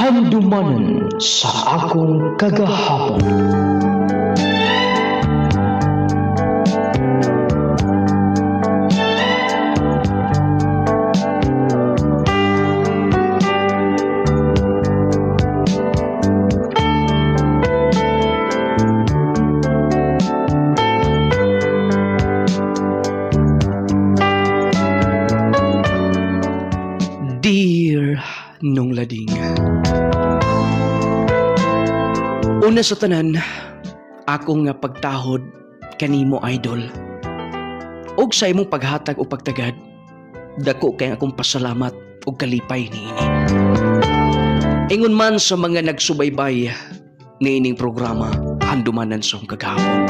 Handumanan sa akong kagahapon. Dear Nung Lading, una sa tanan, akong nga pagtahod kanimo idol. Og sa imong paghatag o pagtagad, dako kay akong pasalamat og kalipay niini. Ingon man sa mga nagsubaybay nga ining programa, handumanan sa akong kagahapon.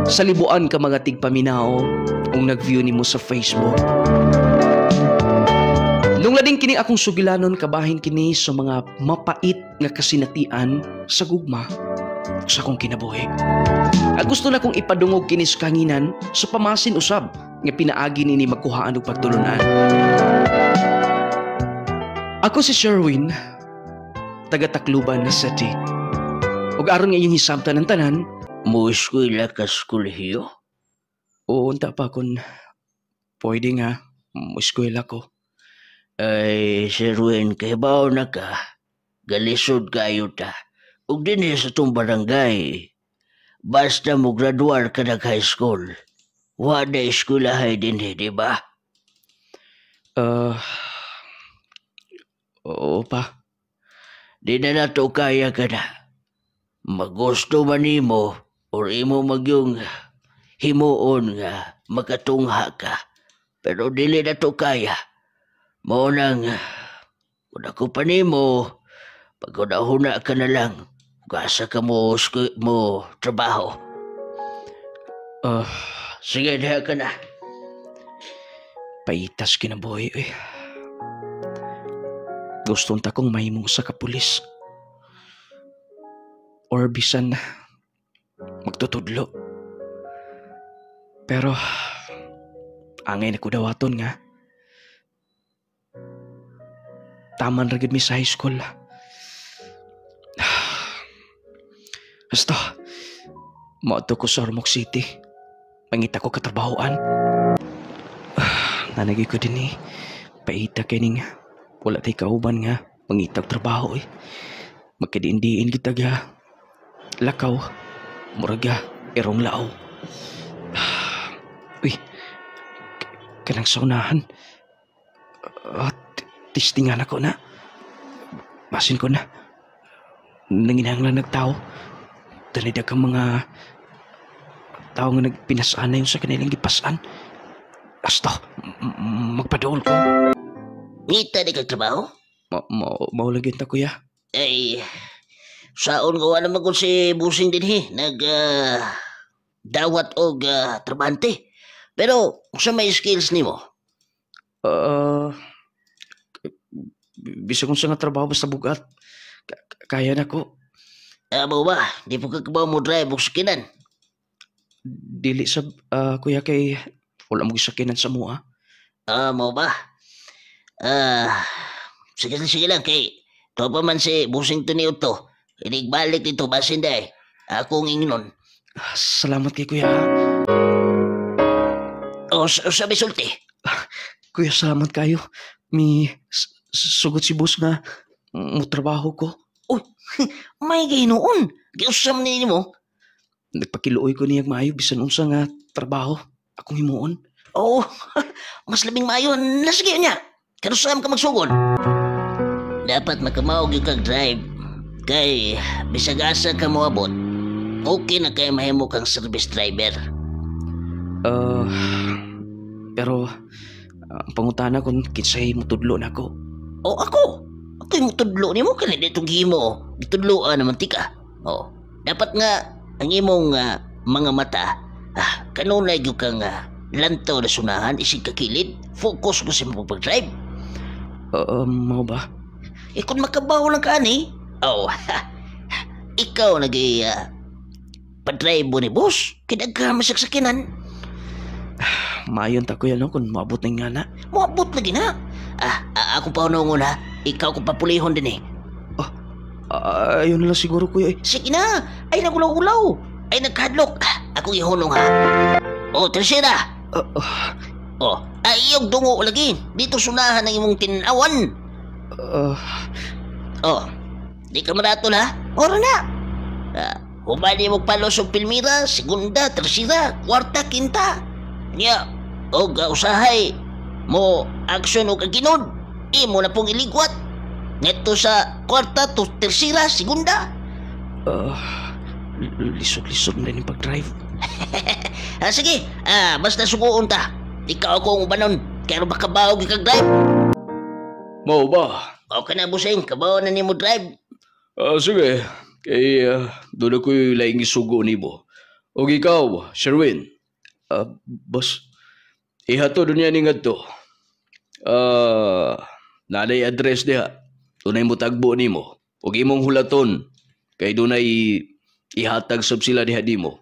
Sa libuan ka mga tigpaminaw kung nag-view nimo sa Facebook. Nung lading kini akong sugilanon kabahin kini sa mga mapait nga kasinatian sa gugma sa akong kinabuhi. Gusto na kong ipadungog kini sa kanginan sa pamasin usab nga pinaagi nini magkuhaan og pagtulunan. Ako si Sherwin, taga Tacloban City. Ug aron nga inyong hisabtan ng tanan, Mo-eskwela ka sa kolehiyo? o unta pa kun pwede nga mo-eskwela ko. Ay, Sherwin, kahibaw na ka. Galisod kayo ta. Ug din sa itong barangay. Basta mo graduar ka nag-high school. Wala eskwelahay din, di ba? Oo pa. Di na nato kaya ka na. Magusto man nimo or imo magyong himuon nga makatungha ka. Pero dili na to kaya. Mao nang kung ako pa nimo, pag unahuna ka na lang, gasa ka mo trabaho. Sige, diha ka na. Paitas kinabuhi eh. Gustong takong mahimong sa kapulis. Or bisan magtutudlo. Pero angay na ko dawaton nga. Taman ragid mi sa high school. Basta, maadto ko sa Ormoc City. Pangita ko katrabahoan. Nanagi ko din eh. Paita kining wala tay kauban nga pangitag trabaho eh. Magkadiin-diin kita ga. Lakaw. Muraga. Erong lao. Uy. Kanang saunahan. Tistingan ako na. Basin ko na. Nanginahanglan nagtao. Tanidag ang mga tao nga nagpinasaan na yung sa kanilang gipasan. Asto, magpadool ko. Ngita di kag trabaho? Maulagyan ta kuya. Ay, saon ko wala magkon si Busing din dawat og trabante. Pero, sa may skills nimo? Bisa kong sa nga trabaho basta bugat. Kaya na ko. Amo ba? Di po kakabaw mo drive o sakinan? Dili sa kuya kay wala mo gisakinan sa mua. Amo ba? Sige lang kay to pa man si Busing Tuniot to. Inigbalik dito basin day. Akong ingnon. Salamat kay kuya. Sabi sulti. Kuya, salamat kayo. Sugot si boss nga mo trabaho ko. Uy, may ginoon. Giusam ni mo. Nagpakiluoy ko niyang maayo bisan unsa nga trabaho akong himuon. Oo, mas labing maayo. Nasige niya. Kanusam ka magsugod. Dapat makamaog yung kag-drive. Kay, bisag-asa ka mo abot. Okay na kay mahimo kang service driver. Pero ang pangutana kung kinsay mo tudlo na ako. O ako? Ako yung tudlo ni mo. Kanina itong himo. Ditudloan naman tika. O, dapat nga ang imong mga mata, kanunay yung kang lantaw na sunahan, isig kakilid. Focus ko sa mong pag-drive. Mo ba? Kung makabaw lang ka ni, ikaw pa-drive mo ni boss. Kinagkama sa sakinan. Mayon ta kuya no kung maabot na nga na. Maabot lagi na. Ako pa unong una. ikaw ko papulihon din eh. Ayun na lang siguro kuya. Sige na, ay nagulaw-ulaw. Ay nagkadlok. Ako ihunong ha. O, tersyera. O, ay iyong dungo lagi. Dito sunahan ng imong tinawan. O, di ka maratol ha. Oro na. Humali mo palos o pilmira, segunda, tersyera, kwarta, kinta. Nya, o gausahay. Mo, aksyon o kaginod. Imo na pong iligwat. Neto sa kwarta to tersira, segunda. Lisod-lisod na yung pag-drive. Sige, basta sukuon ta. Ikaw akong ubanon, kaya ba kabaw kag-drive? Mau ba? O ka na, busing, kabaw na ni mo drive. Sige. Kay doon ako'y laing isugo ni mo. O ikaw, Sherwin. Boss, ihato doon yan ingad to. Nanay address diha. Tunay mo tagbo ni mo. Huwag imong hulaton. Kay doon ay ihatag sab sila diha di mo.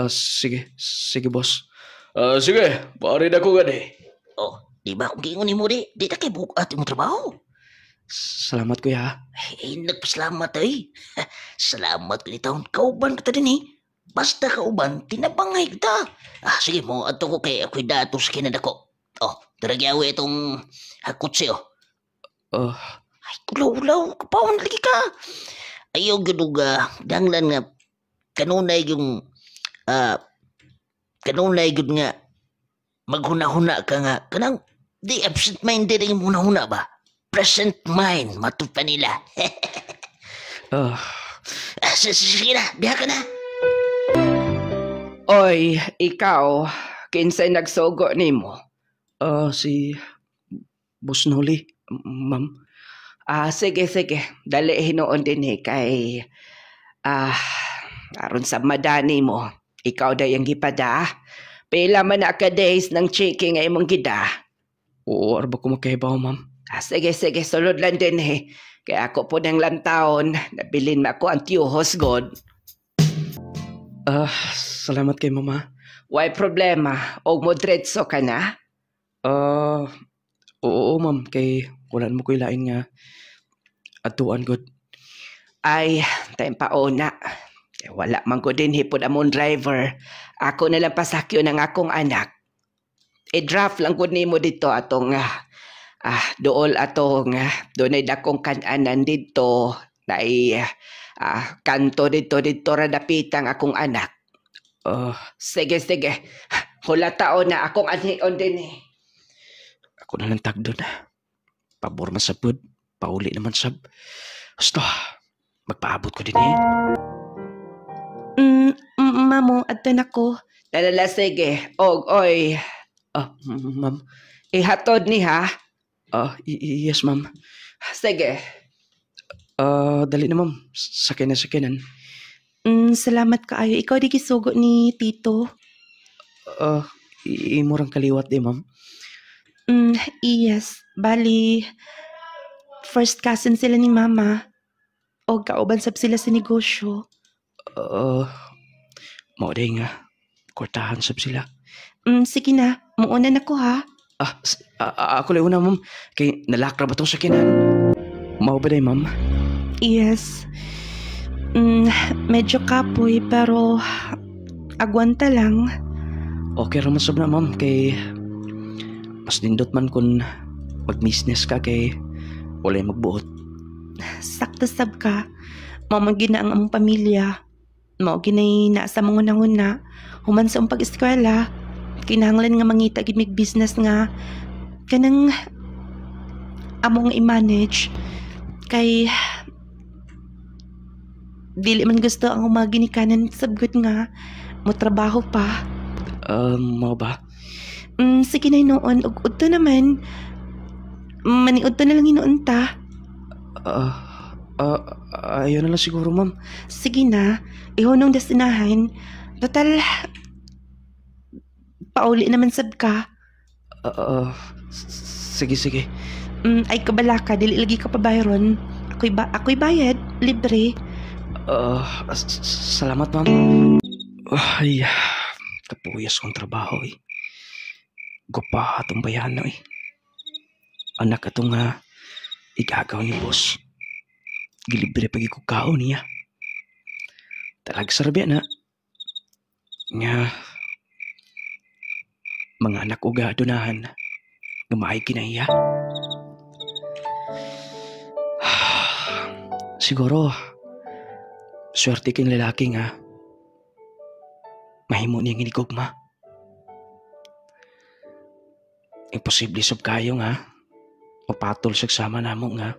Sige. Sige, boss. Sige, pare na ko gani. Di ba kung giingon ni mo di na kay bukat yung trabaho. Salamat, kuya. Nagpasalamat ay. Salamat ka ni taon. Kauban ka ta din eh. Basta kauban, tinabangay kita. Sige mo, ato ko kay ako'y dato sa kinadako. Daragyawi itong hakot siyo. Ay, ulaw-ulaw, kapawan lagi ka. Ayaw gaduga, danglan nga, kanunay yung nga, maghuna-huna ka nga, kanang, di absent-minded yung huna-huna ba? Present mind, matut pa nila. Sige na, biha ka na. Oy, ikaw, kinsay nagsugo nimo? Si Boss Noli, ma'am. Sige. Dali hinoon din kay aron sa madani mo. Ikaw da yung gipada. Pila man na ka days ng checking ay mong gida. Oo, arba ko makahibaw, ma'am. Sige, sulod lang din Kaya ako po ng lantaon, nabilin na ako ang tiyuhos, God. Salamat kay mama. Why problema? O mo diretso ka na? Oo, ma'am. Kay wala mo ko ilain nga atuan, God. Ay, tayo pa una. Wala man ko din hipod among driver. Ako na lang pasakyo ng akong anak. I-draft lang ko nimo dito atong dool atong doon ay dakong kananan dito na kanto dito ra dapitang akong anak. Sige. Hulataon na akong anhion din Ako na lang tagdo na. Pabor man sabod. Pauli naman sab. Basta, magpaabot ko din Mamo, adto na ko. Talala, sige. Oy. Ma'am. Ihatod ni ha? Yes, ma'am. Sige. Dali na, ma'am. Sakinan. Salamat kaayo. Ikaw di gisugo ni Tito. Imurang kaliwat di, ma'am. Yes. Bali, first cousin sila ni Mama. O kauban sab sila sa negosyo. Mauday nga. Kwartahan sab sila. Sige na. Muuna na ko ha. Ako lang una, ma'am. Kay nalakra ba itong sakinan? Mau ba day, ma'am? Yes. Medyo kapoy pero agwanta lang. Okay raman sab na, ma'am. Kay mas nindot man kung mag-business ka kay wala magbuot. Sakto sab ka. Mamagina ang among pamilya. Mao ginay na sa mga una human sa pag-eskwela. Kinahanglan nga mangita gid mig business nga kanang among i-manage kay dili man gusto ang mga ginikanan sabgot nga mo trabaho pa. Mao ba? Sige na noon ug udto naman maniudto na lang hinuon ta. Ayun na lang siguro, ma'am. Sige na, ihunong destinahan. Total, pauli naman sab ka. Sige. Ay kabala ka, dili lagi ka pabayron. Ako'y bayad, libre. Salamat, ma'am. Ay, kapuyas kong trabaho Gupa atong bayan Anak atong Igagaw ni boss. Gilibre pagi ko kaon niya. Talag sarabya na. Nga, mga anak ko gaadunahan. Gamay kinaiya. Siguro, swerte king lalaki nga. Mahimo niyang inigugma. Imposible sab kayo nga. Mapatol sa sama namo nga.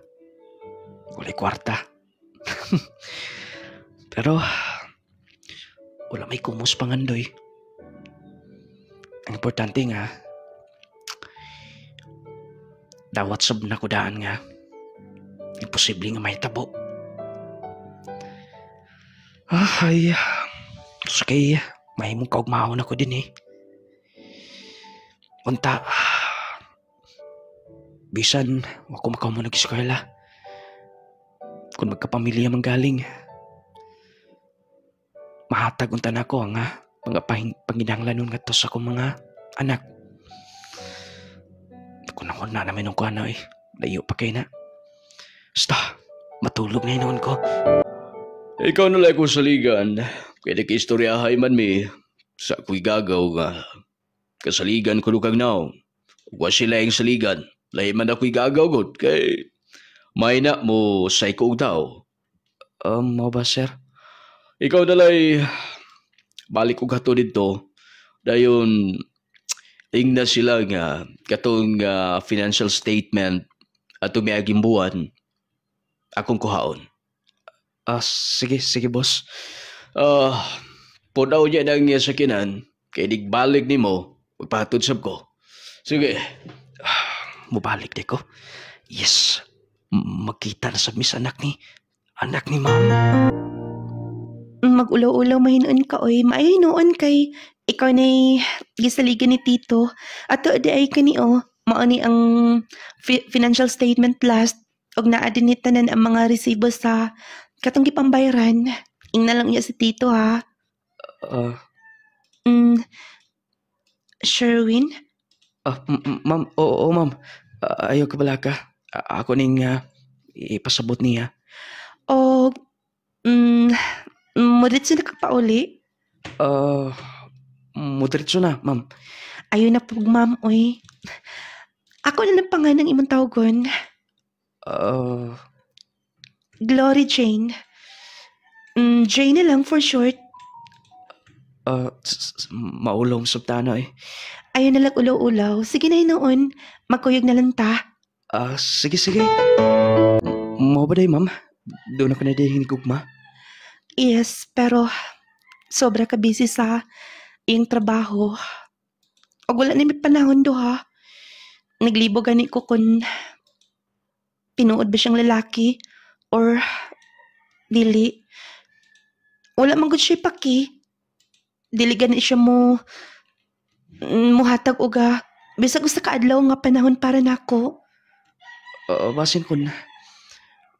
Walay kwarta. Pero, wala may kumos pangandoy. Ang importante nga, dawat sab na kudaan nga. Imposible nga may tabo. Ay, sakay, mahimong kaugmahon ako din eh. Unta, bisan, ako makaw mo nag-eskwela. Kung magkapamilya man galing, mahatag unta na ako ang mga panginanglanon nga to sa akong mga anak. Kung na namin ang kuha eh, layo pa kayo na. Basta, matulog na yun ko. Ikaw na lang ko saligan. Kaya nag-istoryahay man mi. Sa ako'y gagaw nga. Kasaligan ko lukag now. Huwag sila yung saligan. Lahi man ako'y gagaw god. Kay may na mo sa ikaw daw. Mo ba, sir? Ikaw na lang balik ko gato dito. Dayon, tingnan sila nga katong financial statement at tumiyaging buwan. Akong kuhaon. Sige, boss. Punaw niya ng sakinan, kaya digbalik ni mo, magpatod sab ko. Sige. Mubalik di ko. Yes. Magkita na sa mis anak ni ma'am. Mag-ulaw-ulaw mahinuon ka oy. Maayinoon kay ikaw na'y gisaligan ni Tito. Ato di ay kaniyo. Mao ni ang financial statement last. Og naa din ni tanan ang mga resibo sa katong gipambayaran. Ingna lang niya si Tito ha. Sherwin? Ma'am, oo ma'am. Ayaw ka bala ka. Ako ning ipasabot niya. O, mudiretso na ka pa uli? Mudiretso na, ma'am. Ayun na po, ma'am, oy. Ako na ng pangalan ng imong tawgon. Glory Jane. Jane na lang for short. Maulong sabtana eh. Ayun na lang ulaw-ulaw. Sige na noon. Magkuyog na lang ta. Sige. Mo ba day, ma'am? Doon ako na din gugma. Yes, pero sobra ka busy sa iyong trabaho. O wala na may panahon do ha. Naglibo gani ko kung pinuod ba siyang lalaki or dili. Wala man gud siya paki. Dili gani siya muhatag uga. Bisag usa ka adlaw nga panahon para nako. Basin ko na.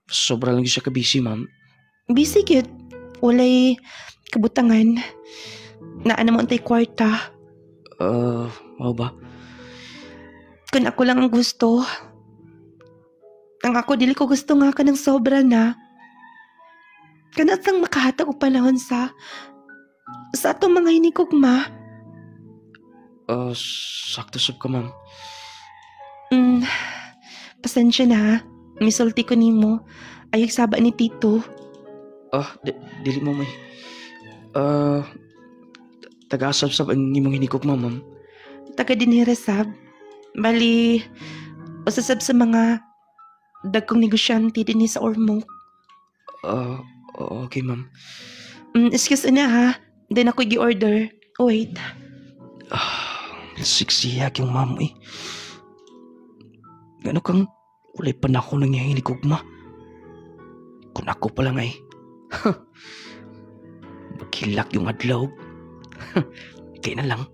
Sobra lang siya ka-busy, ma'am. Busy gyud. Walay kabutangan. Naa naman tay kwarta. Mau ba? Kung ako lang ang gusto. Ang ako dili ko gusto nga ka ng sobra na. Kanatang makahatag o panahon sa atong mga hinigugma. Sakto sab ka, ma'am. Pasensya na. Misulti ko nimo. Ayog saba ni Tito. Dili mo may. Taga-asab-sab ang imong hinigugma, ma'am. Taga dinhere sab. Bali, usasab sa mga dagkong negosyante din sa Ormoc. Okay, ma'am. Excuse na ha. Then ako gi-order. Wait. Siksiyak yung ma'am eh. Gano kang ulay pa na ako nang hinigugma. Kung ako pa lang ay. Maghilak yung adlaw. Kaya na lang.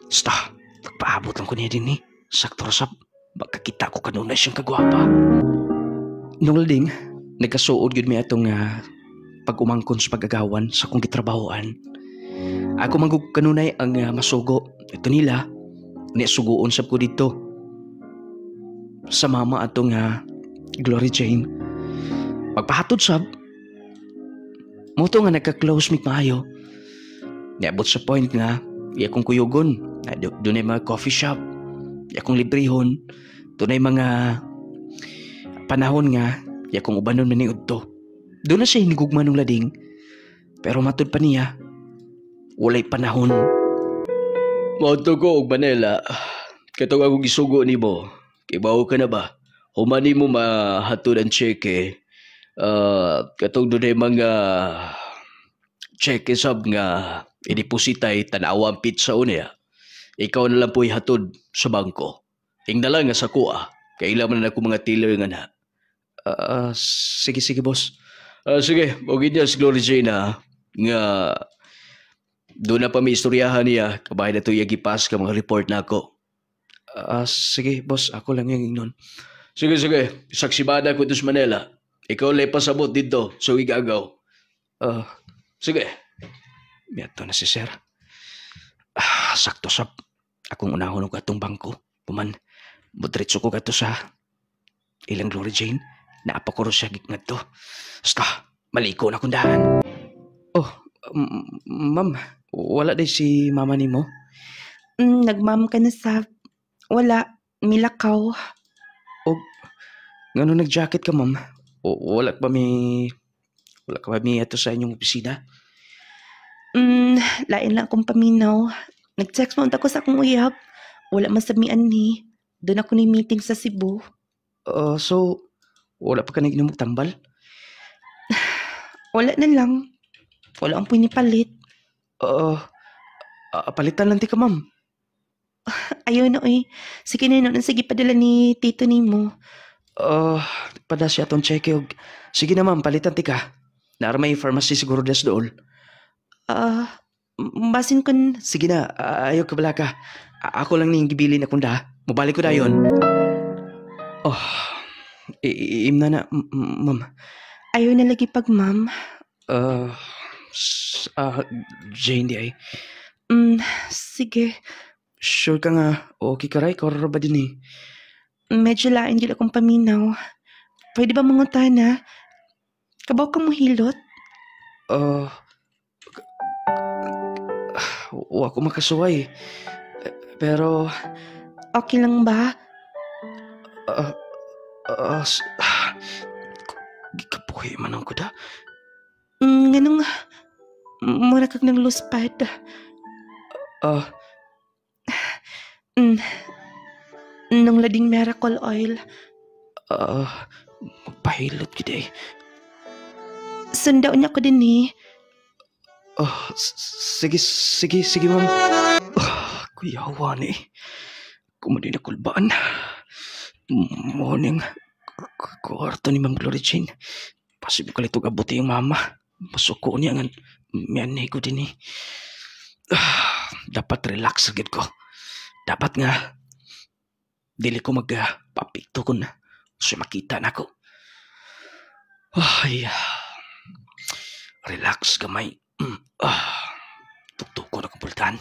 Basta, pagpaabot lang ko niya din eh. Sakto rasap, magkakita ko kanunay siyang kagwapa. Nung lading, nagkasuod yun may atong pag-umangkon sa pag-agawan sa kong gitrabahoan. Ako manggug kanunay ang masugo. Ito nila, niasugoon sab ko dito. Sa mama atong Glory Jane. Pagpahatod sab, moto nga nagka-close mig maayo. Niabot sa point nga, iya kong kuyugon. Doon ay mga coffee shop. Iya kong librehon. Doon ay mga panahon nga, iya kong ubanon maniud to. Doon na siya hinigugma ng lading. Pero matod pa niya, walay panahon. Mato ko og Manila. Katong ako gisugo ni mo. Kibaw ka na ba? Humani mo mahatod ang cheque. Katong doon ay mga cheque sab nga idipositay tanawang pizza unya. Ikaw na lang po ihatod sa bangko. Ingna lang nga sa kuha. Kailangan na ako mga teller nga na. Sige boss. Sige, huwag niya si Glory Jane nga doon na pa may istoryahan niya kabahay na ito yagipas ka mga report na ako. Sige boss, ako lang yung ignon. Sige, saksibada ko ito sa Manila. Ikaw lay pasabot dito, so igagaw. Sige. Miyato na si sir. Sakto sab. Akong unahon ko atong bangko. Puman, budretso ko kato sa ilang Glory Jane. Naapakuro siya gignad to. Basta, maliko na kundahan. Oh, ma'am, wala day si mama ni mo? Nagmam ka na sa... Wala, milakaw. Ngano nag-jacket ka, ma'am? Wala ka ba may ato sa inyong opisina? Lain lang akong paminaw. Nag-text mo ako sa akong uyab. Wala man sabihan ni. Doon ako ni meeting sa Cebu. So, wala pa ka nag-inumog tambal? Wala na lang. Wala ang pinipalit. Palitan lang ti ka, ma'am. Ayun na Sige na nun. Sige padala ni tito ni mo. Pada siya atong cheque og. Sige na, ma'am, palitan ti ka. Naara may pharmacy siguro des dool. Basin kun... Sige na, ayaw ka bala ka. Ako lang niyong gibili na kunda. Mabalik ko na yun. Imna na, ma'am. Ayaw na lagi pag ma'am. Jane di ay. Sige. Sure ka nga, okay ka ray? Kororo ba din eh? Medyo lain gila akong paminaw. Pwede ba mangutana? Kabaw ka mo hilot? Wa ko makasuway. Pero... Okay lang ba? Gikabuhi man ang kuda. Ganong... Mura kag ng luspad. Nung lading miracle oil. Magpahilot kita eh. Sundaw niya ko din eh. Sige ma'am. Kuyawan eh. Kumadi na kulbaan. Morning. Kwarto ni Ma'am Glory Jane. Pasib ko litog abuti yung mama. Masuko niya nga. Miyanay ko din eh. Dapat relax agad ko. Dapat nga. Dili ko magpapikto ko na. So makita na ko. Relax gamay. Tuktok ko na kapultan.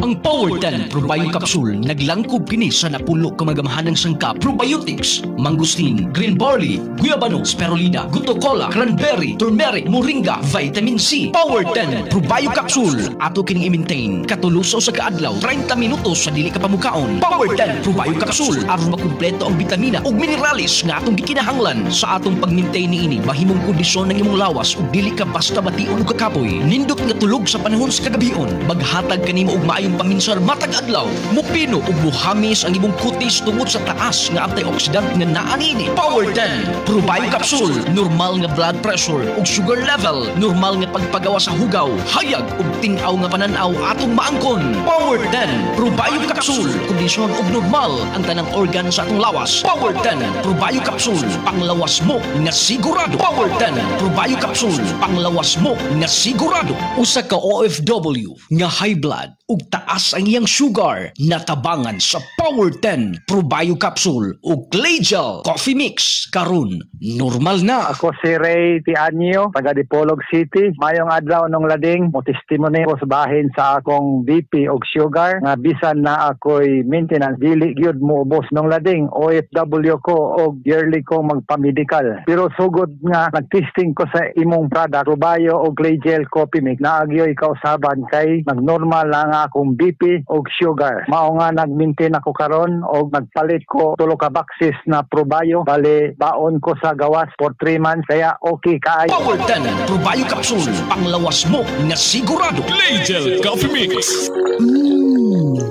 Ang Power 10 Probio Capsule naglangkob kini sa napulo ka magamahanang sangka probiotics, mangustin, green barley, guayabano, spirulina, guto cola, cranberry, turmeric, moringa, vitamin C. Power 10 Probio Capsule ato kining i-maintain katuluso sa kaadlaw 30 minutos sa dili ka pamukaon. Power 10 Probio Capsule aron makumpleto ang bitamina ug mineralis nga atong gikinahanglan sa atong pag-maintain niini mahimong kondisyon ng imong lawas ug dili ka basta bation ug kakapoy. Nindot nga tulog sa panahon sa kagabion, maghatag kanimo og maayong paminsar matag adlaw. Mupino ug buhamis ang imong kutis tungod sa taas nga antioxidant nga naa niini. Power 10 Probio Capsule, normal nga blood pressure ug sugar level, normal nga pagpagawa sa hugaw, hayag ug tin-aw nga pananaw atong maangkon. Power 10 Probio Capsule, kondisyon ug normal ang tanang organ sa atong lawas. Power 10 Probio Capsule, panglawas mo nga sigurado. Power 10 Probio Capsule, panglawas mo nga sigurado. Usa ka OFW nga high blood ug taas taas ang iyang sugar. Natabangan sa Power 10 Probio Capsule o Clay Gel Coffee Mix. Karon normal na. Ako si Ray Tianyo, taga Dipolog City. Mayong adlaw nung lading, mo testimony ko sa bahin sa akong BP og sugar nga bisan na ako'y maintenance dili gyud mo ubos nung lading. OFW ko og yearly ko magpa-medical. Pero sugod nga nag-testing ko sa imong product Probio og Clay Gel Coffee Mix, naagyoy kausaban kay nagnormal lang akong BP og sugar. Mao nga nag-maintain ako karon og nagpalit ko 3 ka boxes na Probio. Bali baon ko sa gawas for 3 months kaya okay kaayo. Power 10 Probio Capsule. Panglawas mo na sigurado. Clay Gel Coffee Mix.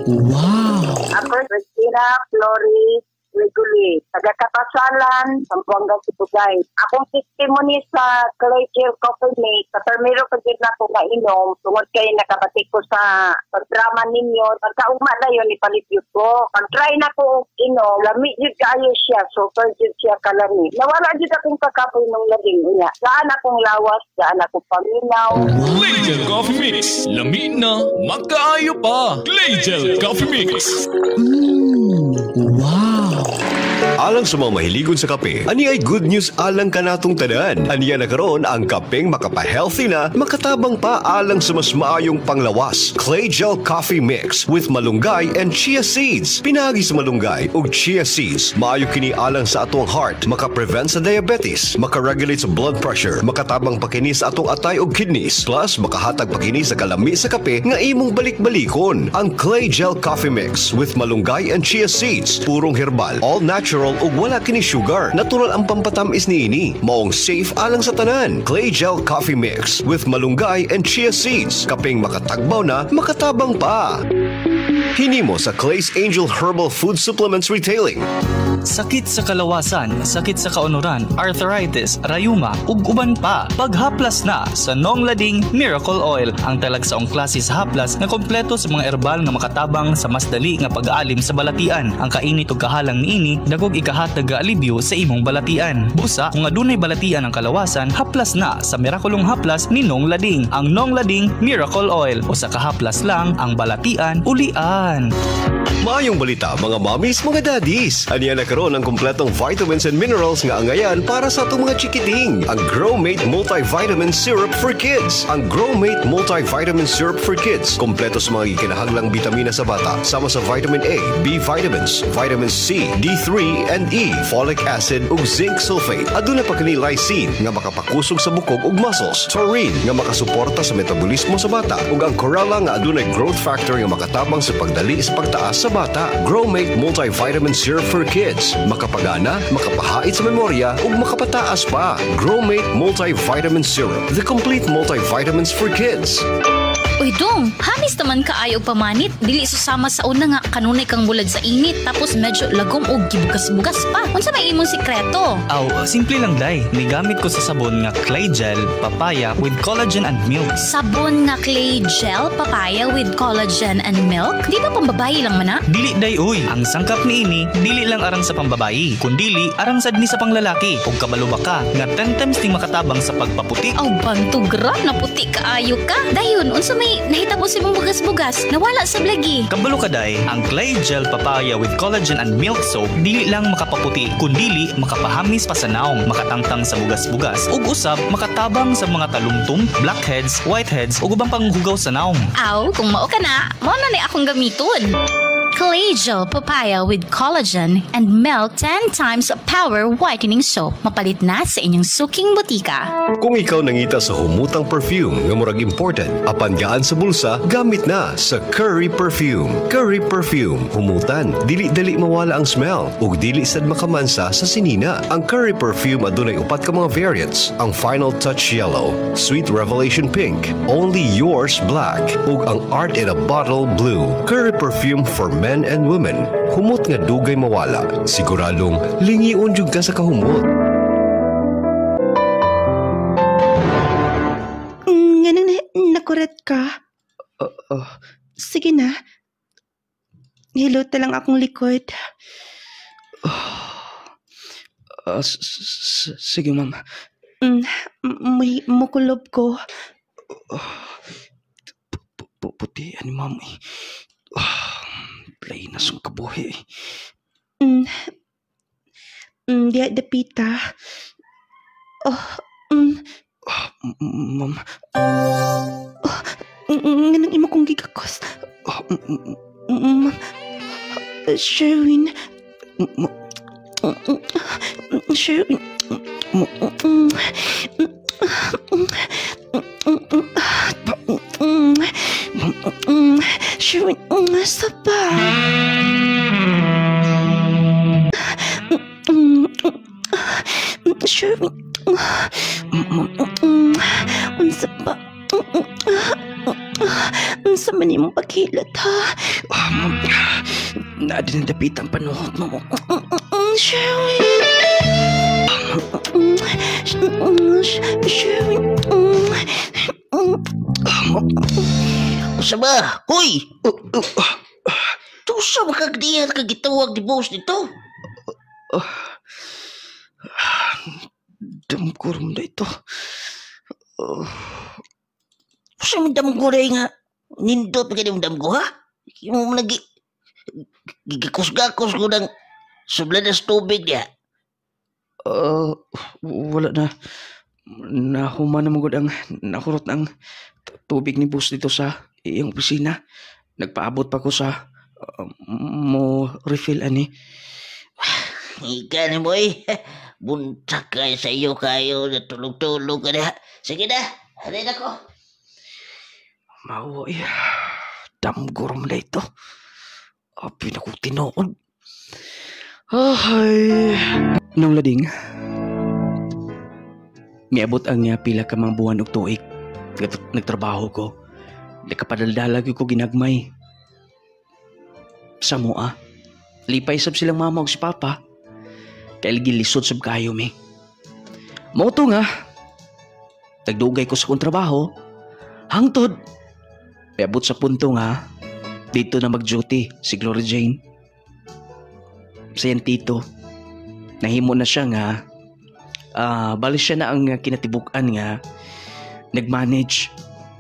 Wow. Ako, Christina Flores Reguli, taga-Kapasalan, Zamboanga, Sibugay. Akong testimony sa Clay Gel Coffee Mix, sa permiro ko din na ako kainom, tungod kayo nakabatik ko sa pagdrama ninyo, pagkauma na yun, ipalit yun ko. Pag-try na ko inom, lamig yun kayo siya, super yun siya kalami. Nawala yun akong kakapoy ng labing niya. Saan akong lawas, saan akong paminaw. Clay Gel Coffee Mix. Lamin na, magkaayo pa. Clay Gel Coffee Mix. Wow. Alang sa mga mahiligon sa kape, ani ay good news alang kanatong tanan. Aniya na karon ang kapeng makapa-healthy na, makatabang pa alang sa mas maayong panglawas. Clay Gel Coffee Mix with malunggay and chia seeds. Pinagi sa malunggay ug chia seeds, maayo kini alang sa atong heart, maka-prevent sa diabetes, maka-regulate sa blood pressure, makatabang pa kini sa atong atay ug kidneys, plus makahatag pa kini sa kalami sa kape nga imong balik-balikon. Ang Clay Gel Coffee Mix with malunggay and chia seeds, purong herbal, all natural ug wala kini sugar. Natural ang pampatamis niini. Maong safe alang sa tanan. Clay Gel Coffee Mix with malunggay and chia seeds. Kaping makatagbaw na, makatabang pa. Hinimo sa Clay's Angel Herbal Food Supplements Retailing. Sakit sa kalawasan, sakit sa kaunuran, arthritis, rayuma, ug uban pa. Paghaplas na sa Nong Lading Miracle Oil, ang talagsaong klase sa haplas na kompleto sa mga herbal nga makatabang sa mas dali nga pag-aalim sa balatian. Ang kainit ug kahalang niini dagog ikahatag nga alibyo sa imong balatian. Busa kung adunay balatian ang kalawasan, haplas na sa mirakulong haplas ni Nong Lading, ang Nong Lading Miracle Oil. O sa kahaplas lang ang balatian ulian. Maayong balita mga mommies, mga daddies. Aniya na karon ang kompletong vitamins and minerals nga angayan para sa atong mga chikiting. Ang Growmate Multivitamin Syrup for Kids. Ang Growmate Multivitamin Syrup for Kids, kompleto sa mga kinahanglang bitamina sa bata, sama sa vitamin A, B vitamins, vitamin C, D3 and E, folic acid ug zinc sulfate. Aduna pa kini lysine nga makapakusog sa bukog ug muscles, taurine nga makasuporta sa metabolismo sa bata, ug ang chlorella nga adunay growth factor nga makatabang sa pagdali sa pagtaas sa bata. Growmate Multivitamin Syrup for Kids, makapagana, makapahait sa memorya ug makapataas pa. Growmate Multivitamin Syrup, the complete multivitamins for kids. Uy dong, hamis naman ka ayaw pamanit. Dili susama sa una nga kanunay kang bulad sa init tapos medyo lagom o gibugas-bugas pa. Unsa may imong sikreto? Simple lang day. Migamit ko sa sabon nga Clay Gel Papaya with collagen and milk. Sabon nga Clay Gel Papaya with collagen and milk? Di ba pambabayi lang man na? Dili day uy. Ang sangkap niini dili lang arang sa pambabayi, kundili arang sad ni sa panglalaki. Ug kabalo ba ka nga 10 times ting makatabang sa pagpaputi. Aw bantugra na puti kaayo ka. Dayon unsa may nahitabo si mong bugas-bugas nawala sa blagi. Kabalo ka day, ang Clay Gel Papaya with collagen and milk soap dili lang makapaputi, kundili makapahamis pa sa naong, makatangtang sa bugas-bugas ug usab makatabang sa mga talumtum, blackheads, whiteheads ug ubang panghugaw sa naong. Aw, kung mao ka na, mao na ni akong gamiton. Clay Gel Papaya with collagen and milk 10 times power whitening soap. Mapalit na sa inyong suking butika. Kung ikaw nangita sa humutang perfume nga murag imported, apan gaan sa bulsa, gamit na sa Curry Perfume. Curry Perfume, humutan, dili-dali mawala ang smell ug dili sad makamansa sa sinina. Ang Curry Perfume adunay upat ka mga variants. Ang Final Touch Yellow, Sweet Revelation Pink, Only Yours Black ug ang Art in a Bottle Blue. Curry Perfume for men and women. Humot nga dugay mawala. Siguradong lingiun jud ka sa kahumot. Nga nang nakurat ka. Sige na. Hilot lang akong likod. Sige, ma'am. May mukulob ko. Puti, ma'am. Play na sung kabuhi. Diya dapita. Ma'am. Nganang imo kong gigakos. Ma'am. Sherwin. Sherwin. Sherwin, nasa ba? Sherwin, unsa ba? Unsa man imong paghilat ha? Ma'am, naadin ang dapit ang panuhot mo. Sherwin. Sherwin. Usa ba? Hoy! Tusa makagdiyan kagitawag ni boss nito. Damgurom na ito. Usa man damong guray nga. Nindot pa kayo damgo ha? Yung mga gigakos-gakos ko ng subladas tubig niya. Wala na. Nahuman na magod ang nakurot ng tubig ni boss dito sa iyong opisina. Nagpaabot pa ko sa mo refill ani. Ika ni mo eh. Buntak kayo sa iyo kayo. Natulog-tulog ka na. Sige na. Halay na ko. Mawoy. Damgurom na ito. Apin ako tinood. Ay. Nung lading, miabot ang pila ka mga buwan og tuig. Nagtrabaho ko. Nakapadaldalag ko ginagmay. Sa mua. Lipay sab silang mama og si papa. Dahil gilisod sab kayo mi. Mauto nga. Nagdugay ko sa kong trabaho. Hangtod. Miabot sa punto nga. Dito na mag-duty si Gloria Jane. Sa yan tito. Nahimo na siya nga. Bali siya na ang kinatibukan nga. Nag-manage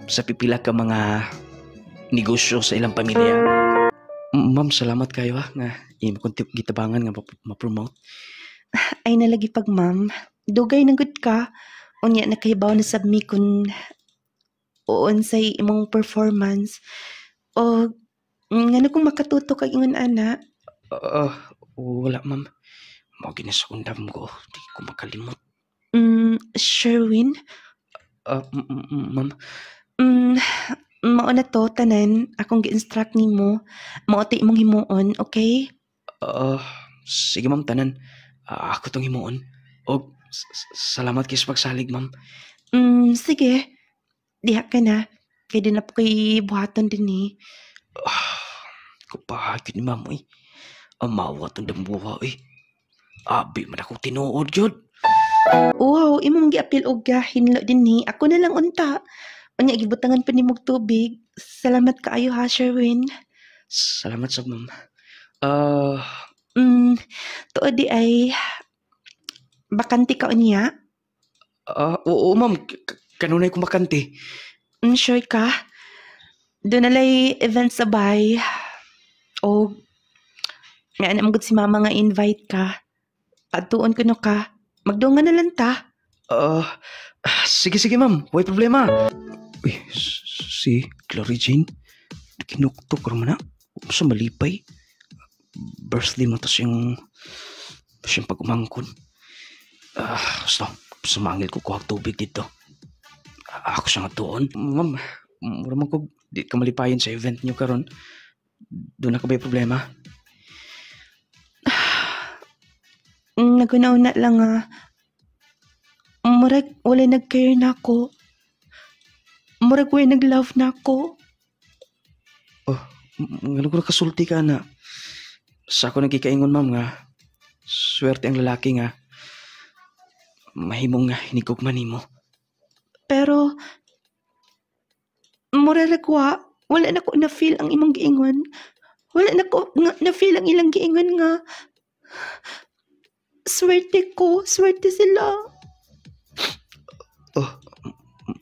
sa pipila ka mga negosyo sa ilang pamilya. Ma'am, salamat kayo ha. Nga, imo kong gitabangan nga ma-promote. Ay nalagi pag ma'am. Dugay na good ka. Unya nakahibaw na sab mi kun uon sa imong performance. O ngano kung makatuto kag ingon ana? Wala ma'am. Mao ginasundam ko. Di ko makalimot. Sherwin? Ma'am. Mao na to tanan akong gi-instruct nimo. Mao ti imong himuon, okay? Sige ma'am tanan. Ako tong himuon. Og salamat kayo sa pagsalig ma'am. Sige. Diha ka na. Kaya din na po kay buhaton din eh. Kupahagin ni ma'am eh. Amawa itong dambuha eh. Abi man ako tinuod yun. Wow, imong giapil og hinlo din ni. Ako na lang unta. Unya gibutangan pa nimog tubig. Salamat kaayo ha, Sherwin. Salamat sa ma'am. Tuod di ay bakante ka unya? Oo ma'am. Kanunay ko bakante. Sure ka? Doon nalay event sa bay. O may anam gud si mama nga invite ka. Atuon ko no ka. Magdungan na lang ta. Sige ma'am. Way problema. Uy, si Gloria Jane. Kinuktok ko naman na. Sa malipay. Birthday mo tas yung pag-umangkon. Basta, sumangil ko kuhag tubig dito. Ako siya nga doon. Ma'am, mura man ko di ka malipayin sa event nyo karon. Doon na ka ba yung problema? Nagunauna lang Murag wala nag-care na ako. Murag wala nag-love na ako. Ngano ko nakasulti ka na. Sa ako nagkikaingon ma'am nga. Swerte ang lalaki nga. Mahimong nga hinigugman mo. Pero murag wala na ko na-feel ang imong giingon. Wala na ko na-feel ang ilang giingon nga. Swerte ko. Swerte sila.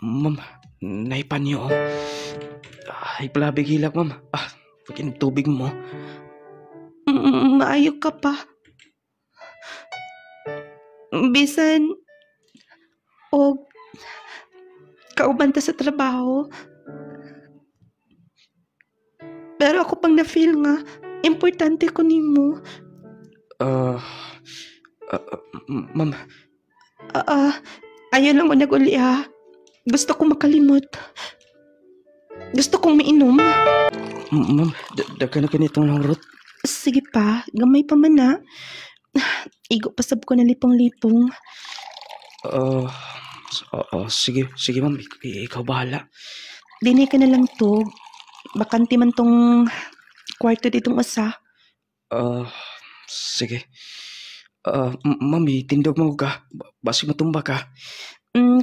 Ma'am, naipan niyo. Ay palabig hilak, ma'am. Pagin tubig mo. Maayo ka pa. Bisan, o kauban ta sa trabaho. Pero ako pang na-feel nga, importante ko nimo. Ma'am, Ayaw lang ko nag-uli ha. Gusto kong makalimot. Gusto kong mainom. ma'am, daga na ganitong langrot. Sige pa, gamay pa man na. Igo pasab ko na lipong-lipong. Sige ma'am, ikaw bahala. Dinay ka na lang to. Bakante man tong kwarto ditong usa. Sige. Ma'am, tindog mo ka. Basi matumba ka.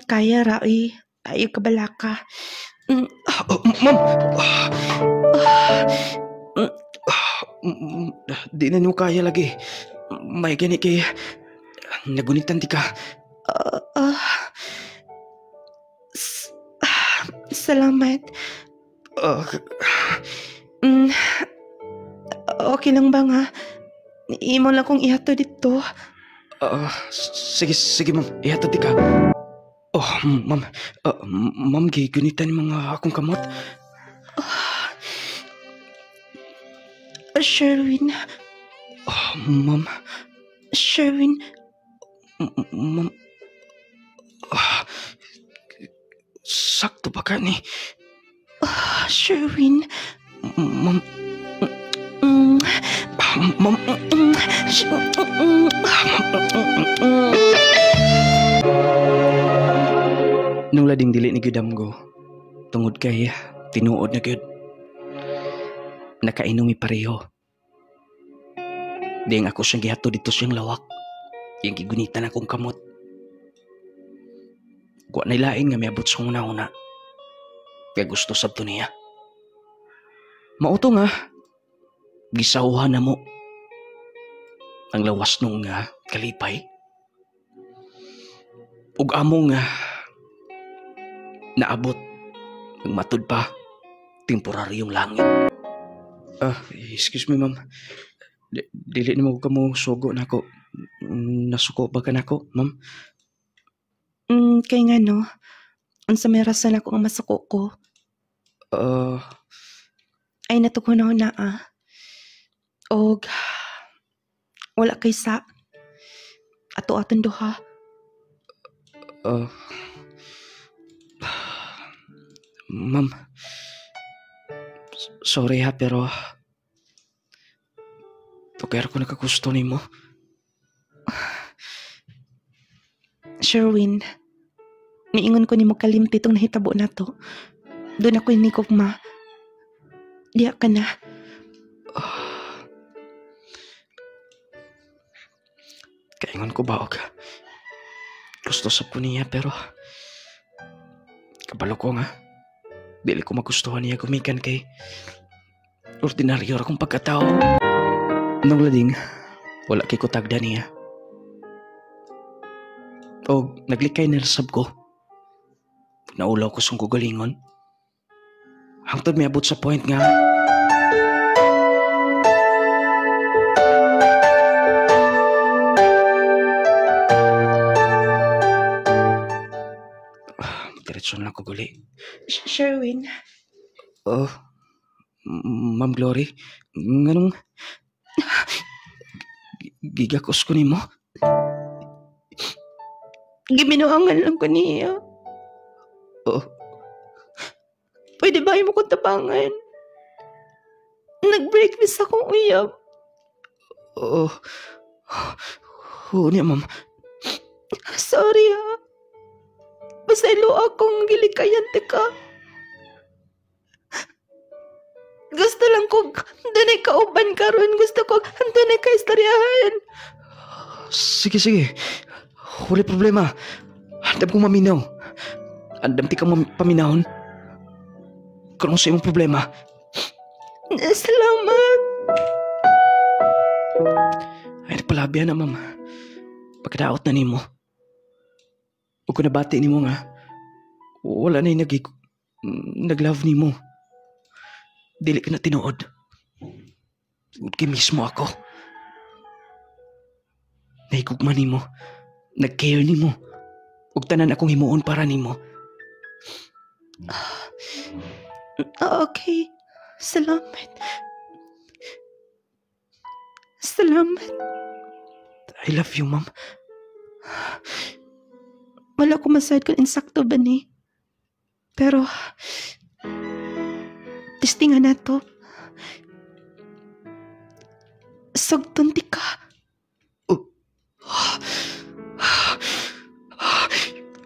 Kaya ra, Ayaw ka bala ka. Ma'am! Di na nyo kaya lagi. May gani kay... Nagunitan di ka. Salamat. Okay lang ba nga? Imo lang kong ihato dito. Sige ma'am. Ihatod di ka. Ma'am. Ma'am, gunitan yung mga akong kamot. Sherwin. Ma'am. Sherwin. Ma'am. Sakto ba ka ni? Sherwin. Ma'am. Ma'am. Nung lading dili ni Gudamgo, tungod kay tinuod na gyud. Nakainom mi pareho. Ding ako siyang gihato dito siyang lawak. Yung gigunitan akong kamot. Wa na lain nga miabot sa una-una. Kaya gusto sabto niya. Mauto nga, gisawhan na mo ang lawas nung kalipay. Ug among naabot ang matud pa temporaryong langit. Excuse me ma'am. Dili na mo ka mo sugo na ako. Nasuko ba ka na ako, ma'am? Kay nga no, unsa may rason ako ang masuko ko. Ay natugunaw na Og wala kay sa ato-aton duha. Ma'am, sorry ha, pero tukar ko nakagusto nimo. Sherwin, niingon ko nimo kalimti tong nahitabo na to. Doon ako inikugma. Diya ka na. Kaingon ko ba og gusto sa po niya, pero kabalo ko nga. Dili ko magustuhan niya gumikan kay ordinaryo ra kong pagkatao. Nung lading, wala kay kutagda niya. O naglikay na rasab ko. Naulaw ko sung gugalingon. Hangtod may abot sa point nga diretso na ko guli. Sherwin. Ma'am Glory, nganong gigakos ko nimo? Giminuangan lang ko niya. Pwede ba mo kong tabangan? Nag-break miss akong uyab. Oo niya, ma'am. Sorry Pasaylo akong gilikayan ka. Gusto lang ko dunay kauban karon. Gusto ko dunay ka istoryahan. Sige. Wala problema. Andam kong maminaw. Andam ti ka paminahon. Kung sa imong problema. Salamat. Ay, nagpalabihan na, ma'am. Pagkadaot na nimo. O kung nabati nimo nga, wala na yung nag-love nimo. Dili ka na tinuod. Tungod mismo ako. Nahigugma nimo, nag-care nimo, ug tanan akong himuon para nimo. Okay. Salamat. Salamat. I love you, ma'am. Wala ko masayad kung insakto ba ni. Pero, testingan na to. Sagton di ka.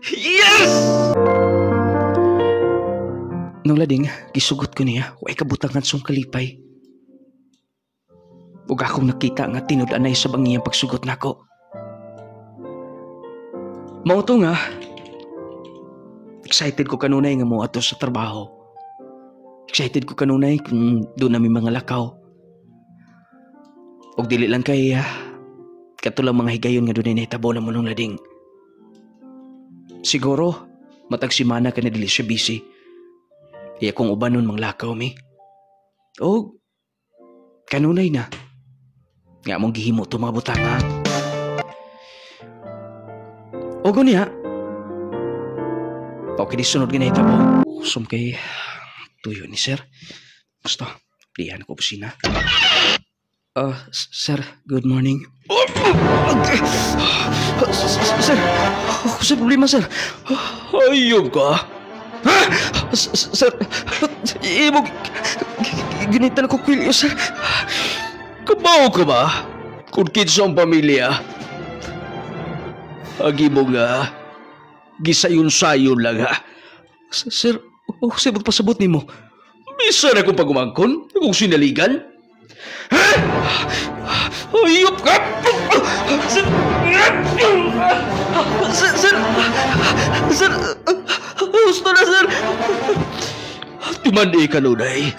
Yes! Nung lading, gisugot ko niya, way kabutangan song kalipay. Ug akong nakita nga tinud-anay sa bangiyang pagsugot nako. Mao to nga, excited ko kanunay nga mo ato sa trabaho. Excited ko kanunay kung doon na may mga lakaw. Og dili lang kay katulang mga higayon nga doon ay nahitabo na mo nung lading. Siguro, matag simana ka na dili siya busy. Iya kung uban nun manglakaw mi. O, kanunay na. Nga mong gihimo ito mga butanga. O gunya. Okay, sunod ginahita po. Sum kay tuyo ni sir. Gusto, plihan ko pusina. Sir, good morning. Sir, ako sa problema, sir. Ayun ka. Ha? Sir, ibog, ginitan ako kwilyo, sir. Kabaw ka ba? Kung kids ang pamilya. Agi mo nga, gisayon-sayon lang ha. Sir, sir, magpasabot ni mo. Bisa na kong pagumangkon, kung sinaligan. Ha? Ayop ka! Sir! Sir! Gusto na, sir! Timandi ka, Lunay.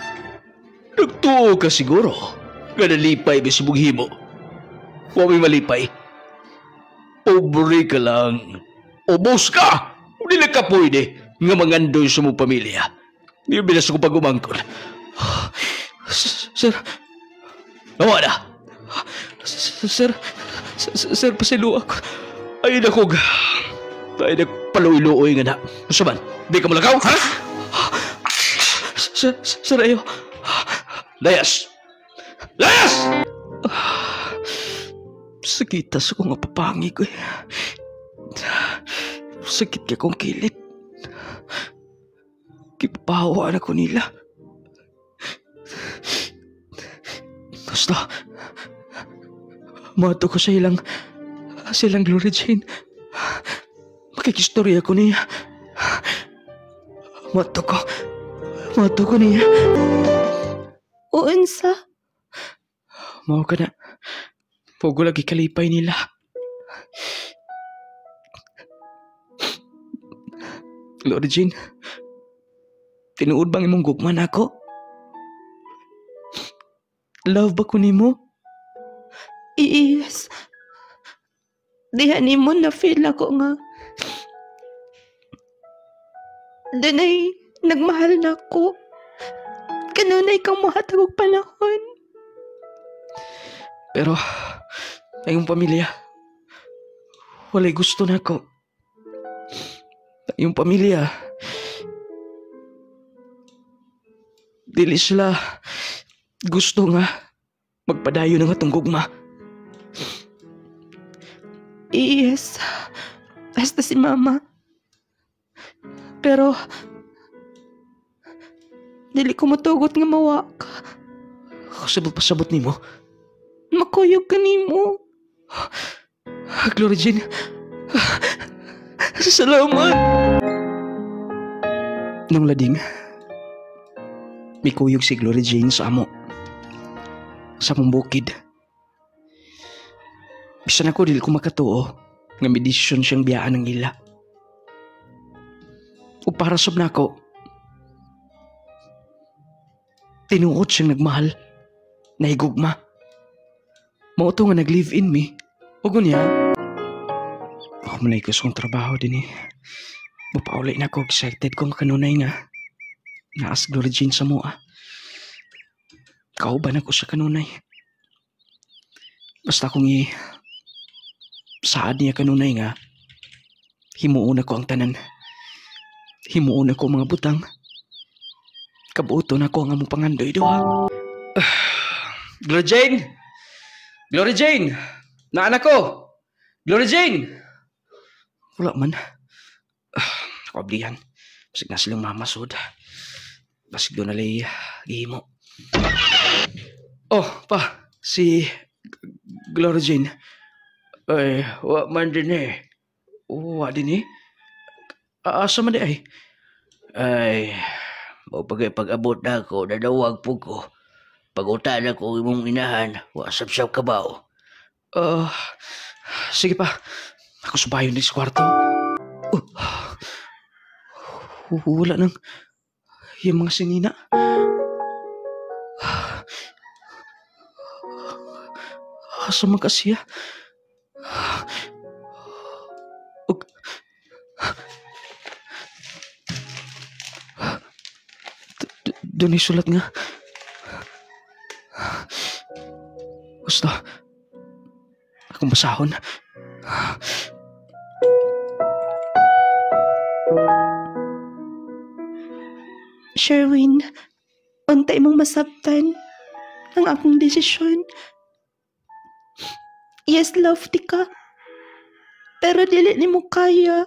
Nagtuo ka siguro. Nga nalipay bisibog himo. Huwag may malipay. Pobre ka lang. Obos ka! Hindi na ka pwede nga mangandoy sa mong pamilya. Hindi bilas ako pag-umangkon. Sir, nawa na. Sir, pasilo ako. Ay, nakog. Ay, nagpaluy-luoy nga na. Masaman, di ka malakaw, ha? Sir, ayo. Layas! Layas! Sakitas ako nga papangi ko. Sakit ka kong kilit. Kipapahawaan ako nila. Basta, mato ko sa silang Glory Jane. Makikistorya ko niya. Mato ko niya. Uunsa? Mao ka na. Pogo lagi kalipay nila. Glory Jane, tinuod bang imong gugman ako? Love ba ko nimo? Yes. Diha nimo na feel ako nga. Danay, nagmahal na ko. Kanunay kang mahatag og panahon. Pero, ayong pamilya, walay gusto na ako. Yung pamilya, dili sila gusto nga magpadayo ng atong gugma. Yes, basta si Mama. Pero, dili ko matugot nga mawa ka. Pasabot ni mo. Makuyog ka nimo. Glory Jane, salamat! Nung lading, may kuyog si Glory Jane sa amo. Sa mong bukid. Bisan ako dili ko makatuo nga may desisyon siyang biyaan ng ila. O para sab na ako, tinuot siyang nagmahal, nahigugma. Mauto nga nag-live-in me. O gunya, ako manay ko sa trabaho din eh. Mapaulay na ako, excited kong kanunay nga. Naas Glory Jane sa mua. Kauban ako sa kanunay. Basta kung saad niya kanunay nga, himuon ako ang tanan. Himuon ako mga butang. Kabuto na ko ang among pangandoy duha. Glory Jane! Glory Jane! Naanak ko! Glory Jane! Wala man. Kablihan. Basig na silang mamasod. Basig doon nalay ihimo. Oh, pa. Si Glory Jane. Ay, wak man din eh. Wak din eh. Asa man di ay? Ay, o pag-abot na ako, nadawag po ko. Pag-utan ako imong inahan, wasap-sap ka ba o? Sige pa. Ako subayon din sa kwarto. Wala nang yung mga sinina. Asa man kasi doon ay sulat nga. Gusto akong basahon. Sherwin, untay mong masabtan ang akong desisyon. Yes, love ti ka. Pero dili ni mo kaya.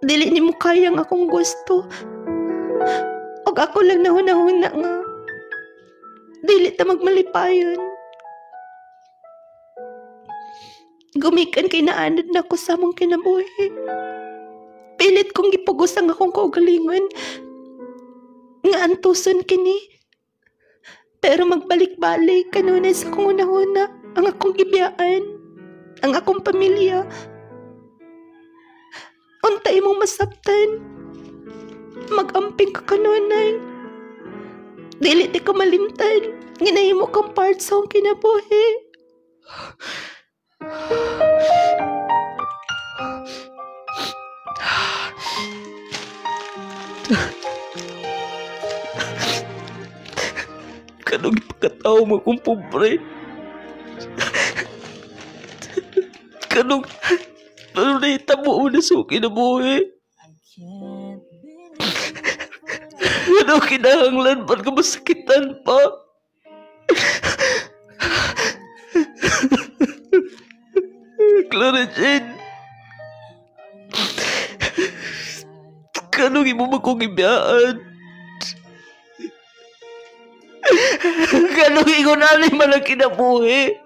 Dili ni mo kaya ang akong gusto. Og ako lang nahuna-huna nga. Dili ta magmalipayon. Gumikan kay naanad na ko sa among kinabuhi. Pilit kong gipugos ang akong kaugalingon. Nga antuson kini. Pero magbalik-balik kanunay sa kong una-una ang akong gibiyaan. Ang akong pamilya. Untay mong masabtan. Magamping ka kanunay. Dili di ka malimtan. Nginahin mo kang part sa akong kinabuhi. Kanong ipagkatao mo kung pobre. Kanong nahitabo mo na suki na buhay. Kanong kinahanglan pa ka masakitan pa. Clara Jane. Kanong imo magkungibiyaan. Kanong ingunali man ang kinabuhi.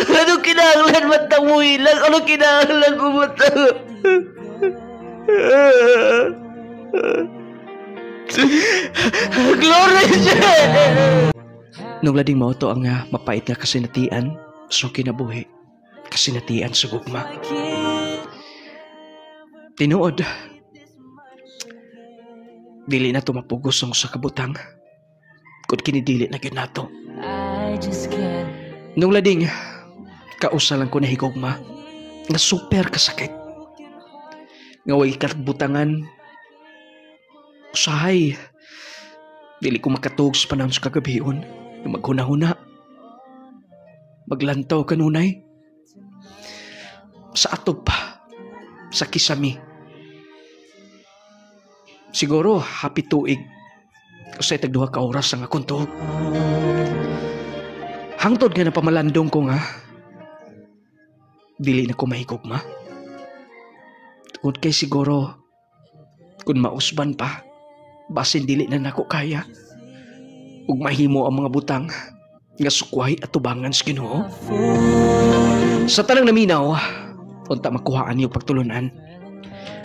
Anong kinahanglan matamuhi lang? Anong kinahanglan mo matamuhi? Glory Jane! Nung lading mo ito ang mapait nga kasinatian, so kinabuhi, kasinatian sa gugma. Tinuod, dili na ito mapugosong sa kabutang, kung kinidili na yun nato. Nung lading, kausa lang ko na higugma, nga super kasakit. Nga way kabutangan, usahay, dili ko makatug sa panahon sa kagabion, na maghuna-huna, maglantaw kanunay, sa atog pa, sa kisami. Siguro, happy tuig, kasi tagduha ka oras ang akong tuog. Hangtod nga na pamalandong ko nga, dili na ko mahigugma. Tungod kay siguro, kung mausban pa, basin dili na nako kaya, ug mahimo ang mga butang, nga sukway at tubangan sa Ginoo. Sa tanang naminaw, unta makuhaan niyo pagtulunan.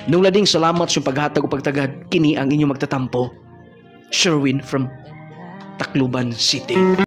Nung lading salamat sa paghatag o pagtagad, kini ang inyong magtatampo. Sherwin from Tacloban City.